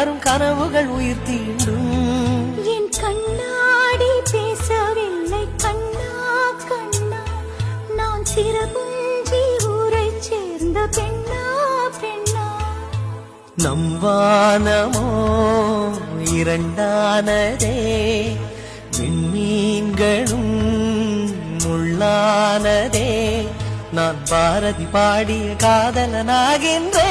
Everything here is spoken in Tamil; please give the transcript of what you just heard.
வரும் கனவுகள் உயிர் தீண்டும். என் கண்ணாடி பேசவில்லை கண்ணா கண்ணா, நான் சிறகுஞ்சி ஊரை சேர்ந்த பெண்ணா பெண்ணா. நம் வானமோ இரண்டானதே, விண்மீன்களும் முள்ளானதே, நான் பாரதி பாடிய காதலனாகின்றேன்.